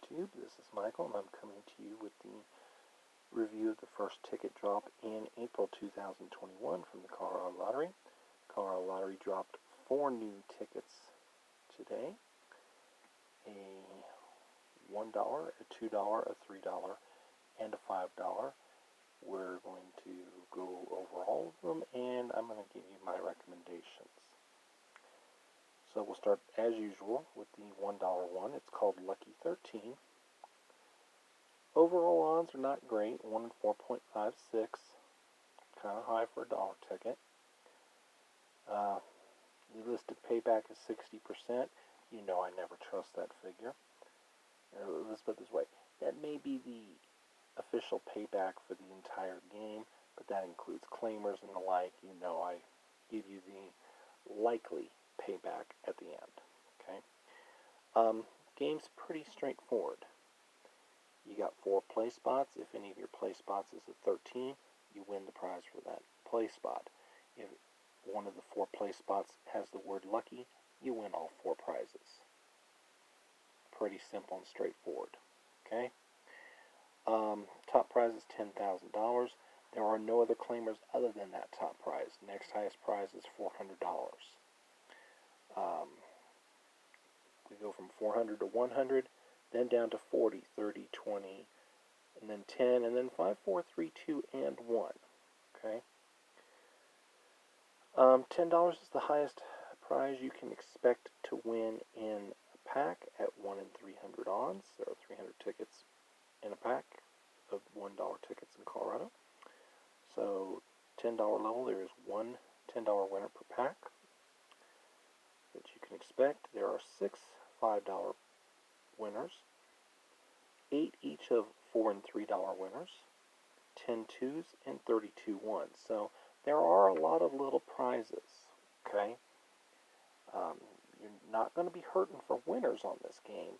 YouTube. This is Michael, and I'm coming to you with the review of the first ticket drop in April 2021 from the Colorado Lottery. Colorado Lottery dropped 4 new tickets today. A $1, a $2, a $3, and a $5. We're going to go over all of them, and I'm going to give you my recommendations. So we'll start, as usual, with the $1 one. It's called Lucky 13. Overall odds are not great. 1 in 4.56. Kind of high for a dollar ticket. The listed payback is 60%. You know I never trust that figure. Let's put it this way. That may be the official payback for the entire game, but that includes claimers and the like. You know I give you the likely payback at the end. Okay. Game's pretty straightforward. You got 4 play spots. If any of your play spots is a 13, you win the prize for that play spot. If one of the 4 play spots has the word lucky, you win all 4 prizes. Pretty simple and straightforward. Okay. Top prize is $10,000. There are no other claimers other than that top prize. Next highest prize is $400. We go from 400 to 100, then down to 40, 30, 20, and then 10, and then 5, 4, 3, 2, and 1. Okay. $10 is the highest prize you can expect to win in a pack at 1 in 300 odds. There are 300 tickets in a pack of $1 tickets in Colorado. So $10 level, there is one $10 winner per pack that you can expect. There are 6 $5 winners, 8 each of $4 and $3 winners, 10 twos, and 32 ones. So there are a lot of little prizes. Okay, you're not going to be hurting for winners on this game.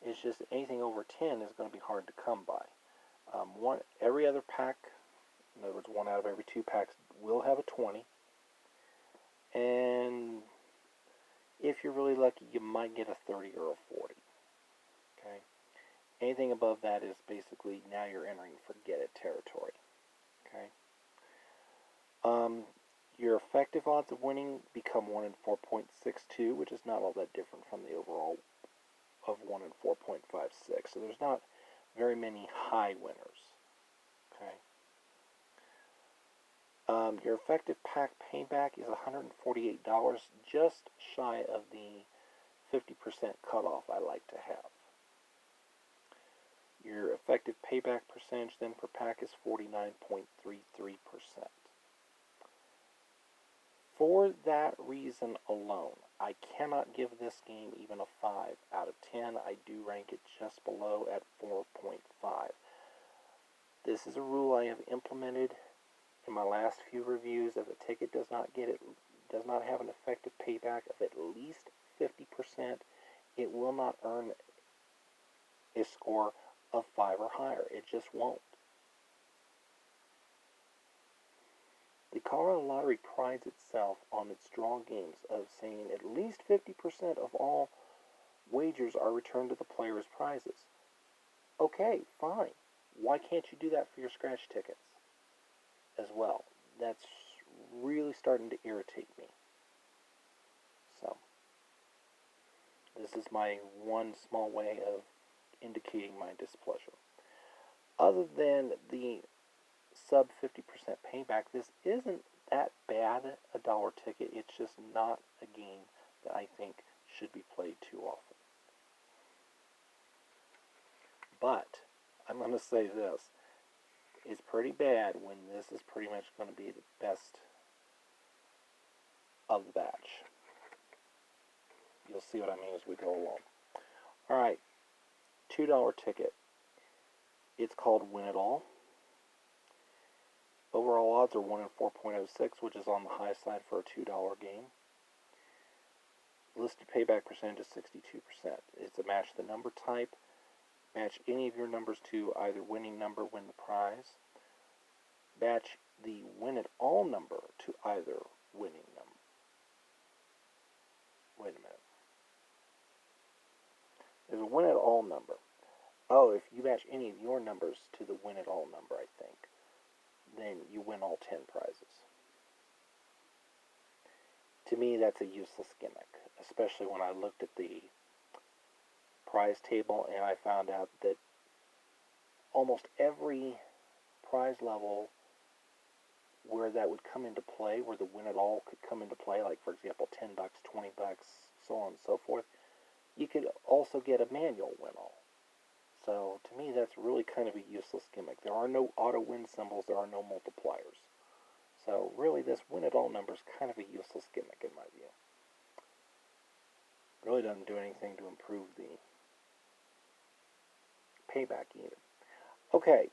It's just anything over 10 is going to be hard to come by. Every other pack, in other words, 1 out of every 2 packs will have a 20. And if you're really lucky, you might get a 30 or a 40. Okay? Anything above that is basically now you're entering forget it territory. Okay? Your effective odds of winning become 1 in 4.62, which is not all that different from the overall of 1 in 4.56. So there's not very many high winners. Okay. Your effective pack payback is $148, just shy of the 50% cutoff I like to have. Your effective payback percentage then per pack is 49.33%. For that reason alone, I cannot give this game even a 5 out of 10. I do rank it just below at 4.5. This is a rule I have implemented in my last few reviews. If a ticket does not have an effective payback of at least 50%, it will not earn a score of 5 or higher. It just won't. The Colorado Lottery prides itself on its draw games of saying at least 50% of all wagers are returned to the player's prizes. Okay, fine. Why can't you do that for your scratch tickets as well? That's really starting to irritate me. So, this is my one small way of indicating my displeasure. Other than the sub 50% payback, this isn't that bad a dollar ticket. It's just not a game that I think should be played too often. But I'm going to say this. It's pretty bad when this is pretty much going to be the best of the batch. You'll see what I mean as we go along. Alright, $2 ticket. It's called Win It All. Overall odds are 1 in 4.06, which is on the high side for a $2 game. Listed payback percentage is 62%. It's a match the number type. Match any of your numbers to either winning number, win the prize. Match the Win It All number to either winning number. Wait a minute. There's a Win It All number. Oh, if you match any of your numbers to the win it all number, I think, then you win all 10 prizes. To me, that's a useless gimmick, especially when I looked at the prize table and I found out that almost every prize level where that would come into play, where the win it all could come into play, like for example $10, $20, so on and so forth, you could also get a manual win all. So to me, that's really kind of a useless gimmick. There are no auto win symbols, there are no multipliers. So really, this win it all number is kind of a useless gimmick in my view. Really doesn't do anything to improve the payback either. Okay,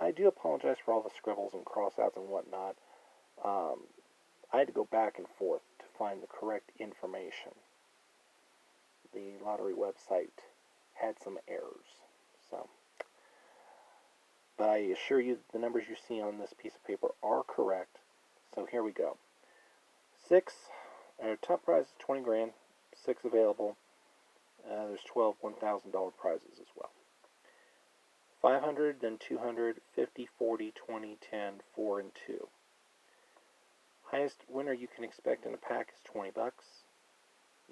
I do apologize for all the scribbles and cross-outs and whatnot. I had to go back and forth to find the correct information. The lottery website had some errors, but I assure you that the numbers you see on this piece of paper are correct. So here we go. Our top prize is 20 grand, 6 available. There's 12 $1,000 prizes as well. 500, then 200, 50, 40, 20, 10, 4, and 2. Highest winner you can expect in a pack is 20 bucks.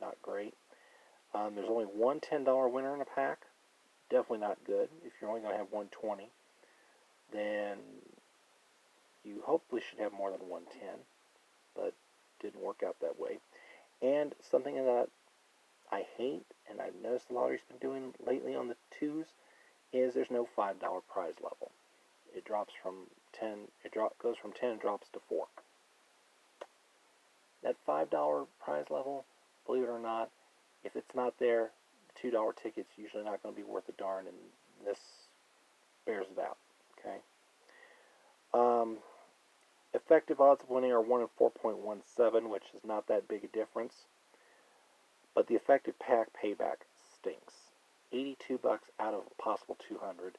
Not great. There's only one $10 winner in a pack. Definitely not good. If you're only going to have 120, then you hopefully should have more than 110, but didn't work out that way. And something that I hate, and I've noticed the lottery's been doing lately on the twos, is there's no $5 prize level. It drops from 10. Goes from 10 and drops to 4. That $5 prize level, believe it or not, if it's not there, the $2 ticket's usually not going to be worth a darn, and this bears it out. Okay. Effective odds of winning are 1 in 4.17, which is not that big a difference. But the effective pack payback stinks. 82 bucks out of a possible 200,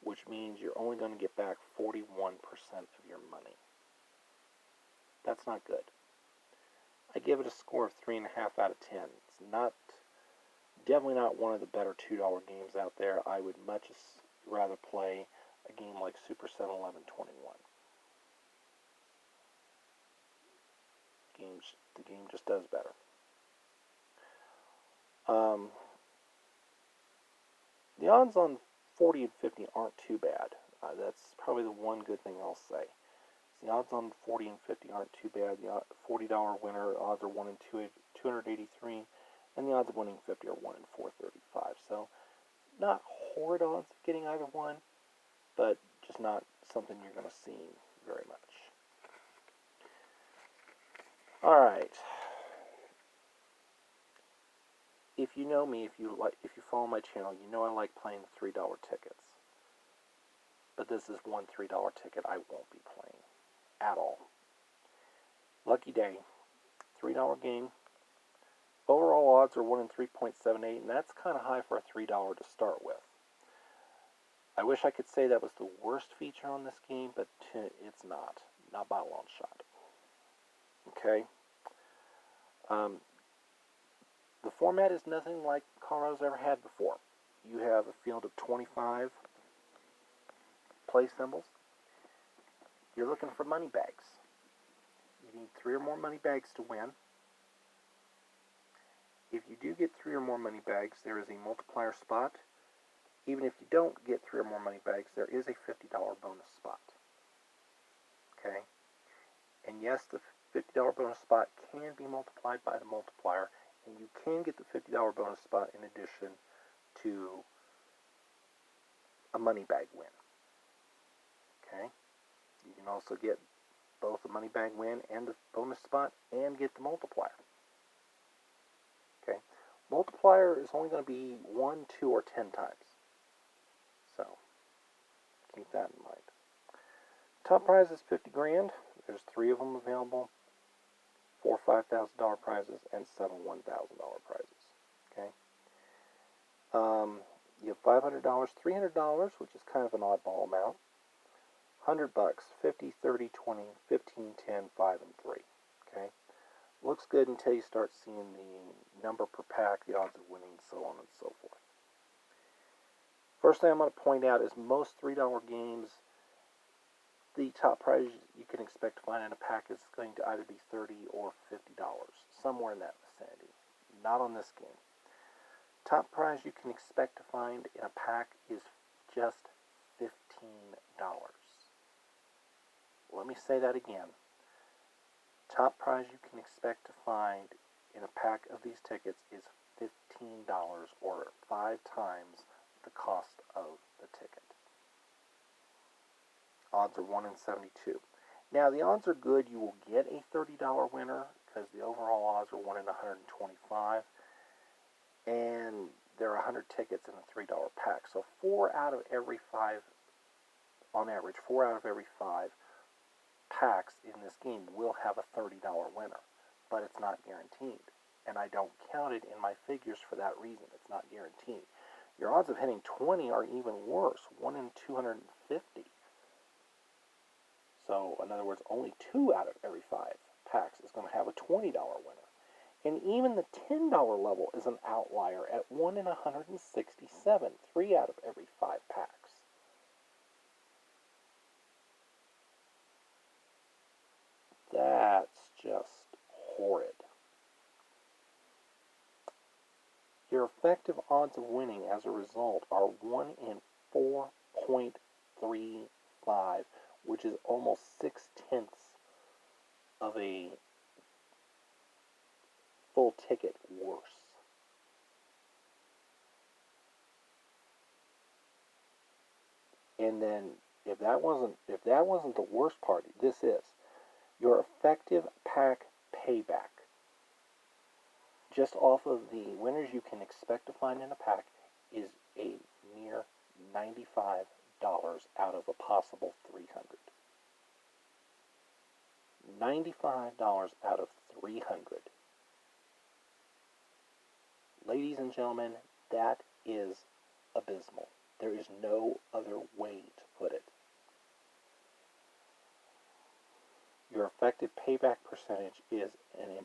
which means you're only going to get back 41% of your money. That's not good. I give it a score of 3.5 out of 10. It's definitely not one of the better $2 games out there. I would much rather play a game like Super 7-Eleven-21. The game just does better. The odds on 40 and 50 aren't too bad. That's probably the one good thing I'll say. The odds on 40 and 50 aren't too bad. The $40 winner odds are 1 in 283, and the odds of winning 50 are 1 in 435. So, not horrid odds of getting either one, but just not something you're going to see very much. All right. If you know me, if you follow my channel, you know I like playing the $3 tickets. But this is one $3 ticket I won't be playing at all. Lucky day, $3 game. Overall odds are 1 in 3.78, and that's kind of high for a $3 to start with. I wish I could say that was the worst feature on this game, but it's not. Not by a long shot. Okay. The format is nothing like Colorado's ever had before. You have a field of 25 play symbols. You're looking for money bags. You need 3 or more money bags to win. If you do get 3 or more money bags, there is a multiplier spot. Even if you don't get 3 or more money bags, there is a $50 bonus spot. Okay? And yes, the $50 bonus spot can be multiplied by the multiplier, and you can get the $50 bonus spot in addition to a money bag win. Okay? You can also get both the money bag win and the bonus spot and get the multiplier. Okay? Multiplier is only going to be 1, 2, or 10 times. So, keep that in mind. Top prize is 50 grand. There's 3 of them available. 4 $5,000 prizes and 7 $1,000 prizes. Okay. You have $500, $300, which is kind of an oddball amount. $100, 50, 30, 20, 15, 10, 5, and 3. Okay. Looks good until you start seeing the number per pack, the odds of winning, so on and so forth. First thing I'm going to point out is most $3 games, the top prize you can expect to find in a pack is going to either be $30 or $50, somewhere in that vicinity. Not on this game. Top prize you can expect to find in a pack is just $15. Let me say that again. Top prize you can expect to find in a pack of these tickets is $15, or 5 times the cost of the ticket. Odds are 1 in 72. Now, the odds are good you will get a $30 winner because the overall odds are 1 in 125, and there are 100 tickets in a $3 pack. So 4 out of every 5, on average, 4 out of every 5 packs in this game will have a $30 winner, but it's not guaranteed. And I don't count it in my figures for that reason. It's not guaranteed. Your odds of hitting 20 are even worse, 1 in 250. So, in other words, only 2 out of every 5 packs is going to have a $20 winner. And even the $10 level is an outlier at 1 in 167, 3 out of every 5 packs. That's just horrid. Your effective odds of winning as a result are 1 in 4.35, which is almost 6/10 of a full ticket worse. And then if that wasn't the worst part, this is your effective pack payback. Just off of the winners you can expect to find in a pack is a mere $95 out of a possible $300. $95 out of $300. Ladies and gentlemen, that is abysmal. There is no other way to put it. Your effective payback percentage is an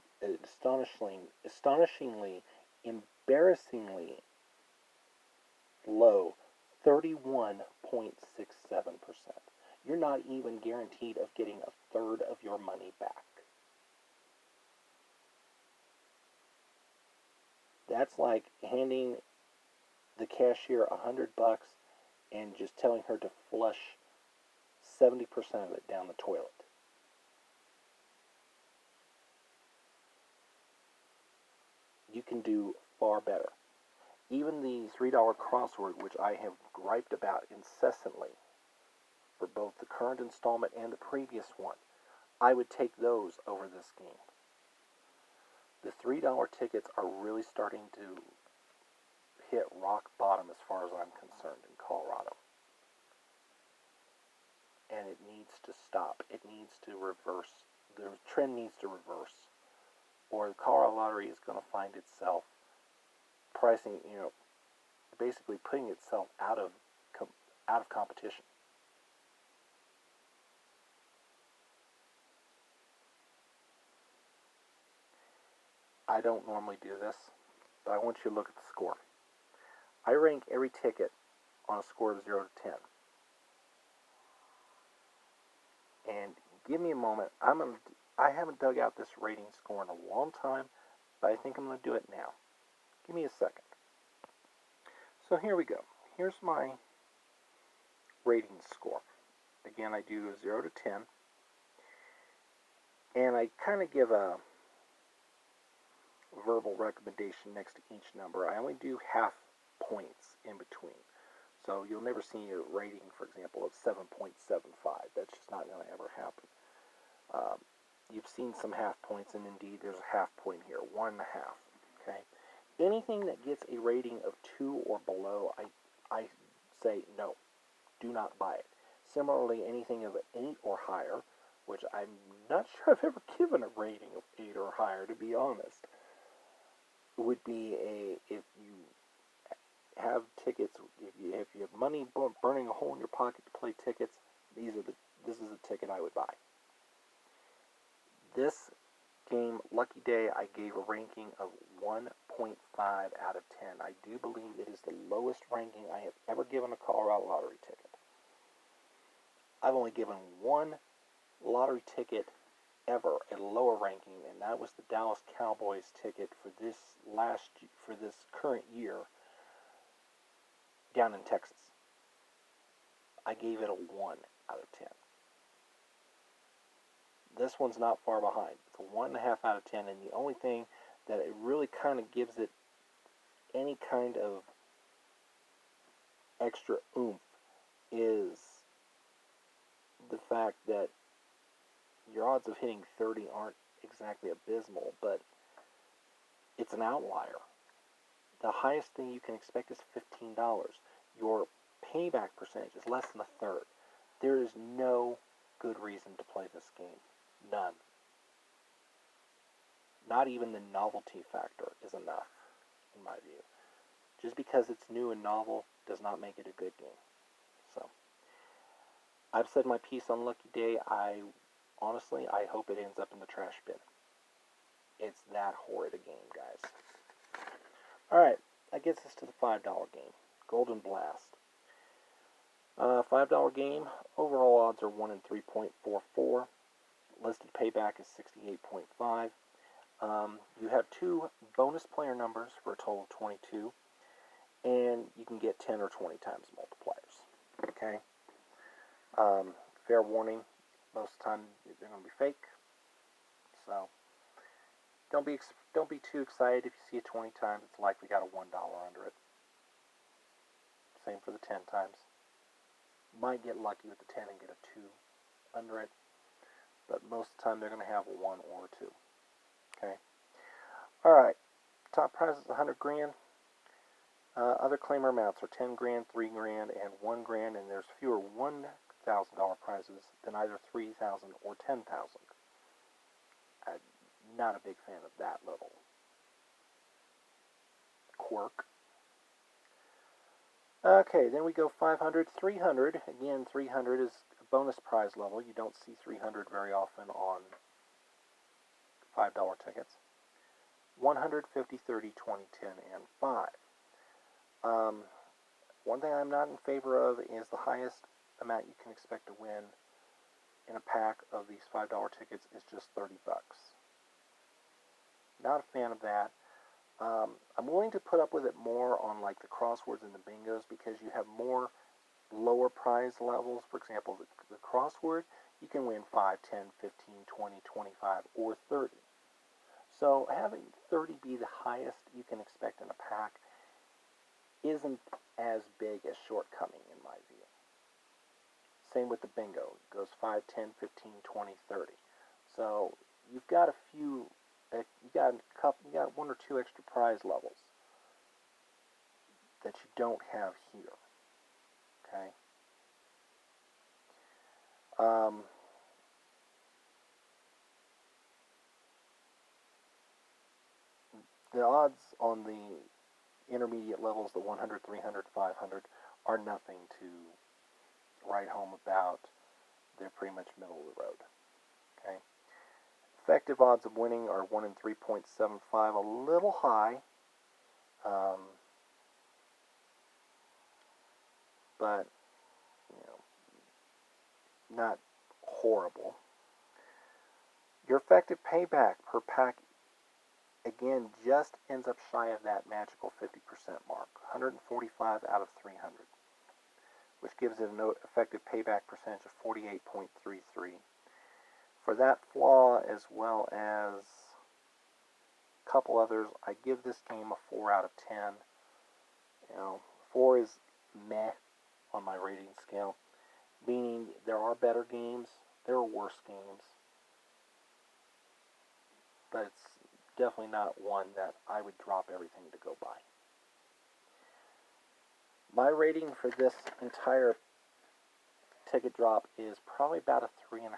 astonishingly, embarrassingly low 31.67%. You're not even guaranteed of getting a third of your money back. That's like handing the cashier $100 and just telling her to flush 70% of it down the toilet. You can do far better. Even the $3 crossword, which I have griped about incessantly for both the current installment and the previous one, I would take those over this game. The $3 tickets are really starting to hit rock bottom as far as I'm concerned in Colorado. And it needs to stop. It needs to reverse. The trend needs to reverse. Or the Colorado Lottery is going to find itself pricing, basically putting itself out of competition. I don't normally do this, but I want you to look at the score. I rank every ticket on a score of 0 to 10. And give me a moment. I haven't dug out this rating score in a long time, but I think I'm going to do it now. Give me a second. So here we go. Here's my rating score. Again, I do a 0 to 10. And I kind of give a verbal recommendation next to each number. I only do half points in between. So you'll never see a rating, for example, of 7.75. That's just not going to ever happen. You've seen some half points, and indeed there's a half point here, 1.5. Okay, anything that gets a rating of 2 or below, I say no, do not buy it. Similarly, anything of an 8 or higher, which I'm not sure I've ever given a rating of 8 or higher, to be honest, would be if you have tickets, if you have money burning a hole in your pocket to play tickets, this is a ticket I would buy. This game, Lucky Day, I gave a ranking of 1.5 out of 10. I do believe it is the lowest ranking I have ever given a Colorado lottery ticket. I've only given one lottery ticket ever at a lower ranking, and that was the Dallas Cowboys ticket for this current year down in Texas. I gave it a 1 out of 10. This one's not far behind. It's a 1.5 out of 10, and the only thing that it really kind of gives it any kind of extra oomph is the fact that your odds of hitting 30 aren't exactly abysmal, but it's an outlier. The highest thing you can expect is $15. Your payback percentage is less than a third. There is no good reason to play this game. None. Not even the novelty factor is enough, in my view. Just because it's new and novel does not make it a good game. So, I've said my piece on Lucky Day. Honestly, I hope it ends up in the trash bin. It's that horrid a game, guys. Alright, that gets us to the $5 game. Golden Blast. $5 game. Overall odds are 1 in 3.44. Listed payback is 68.5. You have 2 bonus player numbers for a total of 22. And you can get 10 or 20 times multipliers. Okay? Fair warning. Most of the time they're going to be fake. So, don't be too excited if you see it 20 times. It's likely got a $1 under it. Same for the 10 times. Might get lucky with the 10 and get a 2 under it. But most of the time they're going to have a 1 or a 2. Okay? Alright. Top prize is $100 grand. Other claimer amounts are 10 grand, 3 grand, and 1 grand, and there's fewer $1,000 prizes than either 3,000 or 10,000. I'm not a big fan of that little quirk. Okay, then we go 500, 300. Again, 300 is a bonus prize level. You don't see 300 very often on $5 tickets. 100, 50, 30, 20, 10, and 5. One thing I'm not in favor of is the highest amount you can expect to win in a pack of these $5 tickets is just 30 bucks. Not a fan of that. I'm willing to put up with it more on like the crosswords and the bingos because you have more lower prize levels. For example, the crossword, you can win 5, 10, 15, 20, 25, or 30. So having 30 be the highest you can expect in a pack isn't as big a shortcoming in my view. Same with the bingo. It goes 5, 10, 15, 20, 30. So you've got a few, you got 1 or 2 extra prize levels that you don't have here. Okay. The odds on the intermediate levels, the 100, 300, 500, are nothing to write home about. They're pretty much middle of the road. Okay. Effective odds of winning are 1 in 3.75, a little high, but not horrible. Your effective payback per pack, again, just ends up shy of that magical 50% mark, 145 out of 300, which gives it an effective payback percentage of 48.33. For that flaw, as well as a couple others, I give this game a 4 out of 10. 4 is meh on my rating scale, meaning there are better games, there are worse games, but it's definitely not one that I would drop everything to go buy. My rating for this entire ticket drop is probably about a 3.5.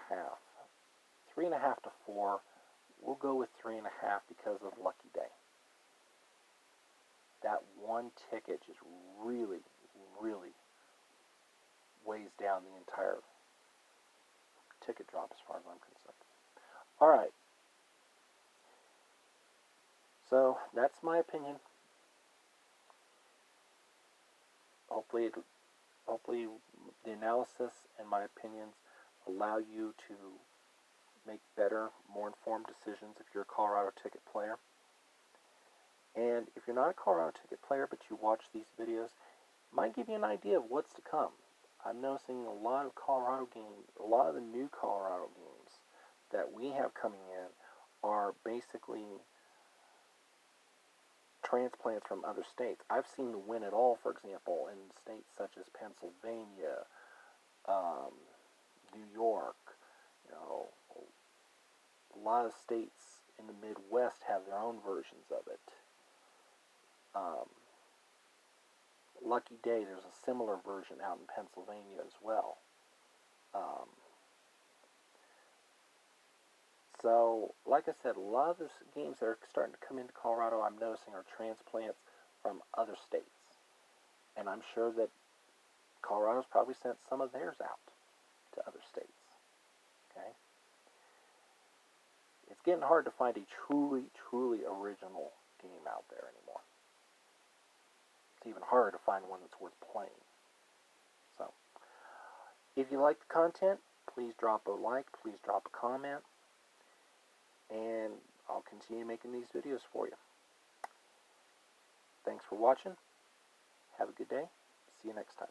3.5 to 4. We'll go with 3.5 because of Lucky Day. That one ticket just really, really weighs down the entire ticket drop as far as I'm concerned. Alright. So that's my opinion. Hopefully the analysis and my opinions allow you to make better, more informed decisions if you're a Colorado ticket player. And if you're not a Colorado ticket player but you watch these videos, it might give you an idea of what's to come. I'm noticing a lot of Colorado games, a lot of the new Colorado games that we have coming in are basically transplants from other states. I've seen the Win It All, for example, in states such as Pennsylvania, New York. You know, a lot of states in the Midwest have their own versions of it. Lucky Day, there's a similar version out in Pennsylvania as well. So, like I said, a lot of the games that are starting to come into Colorado, I'm noticing, are transplants from other states. And I'm sure that Colorado's probably sent some of theirs out to other states. Okay? It's getting hard to find a truly, truly original game out there anymore. It's even harder to find one that's worth playing. So, if you like the content, please drop a like, please drop a comment, and I'll continue making these videos for you. Thanks for watching. Have a good day. See you next time.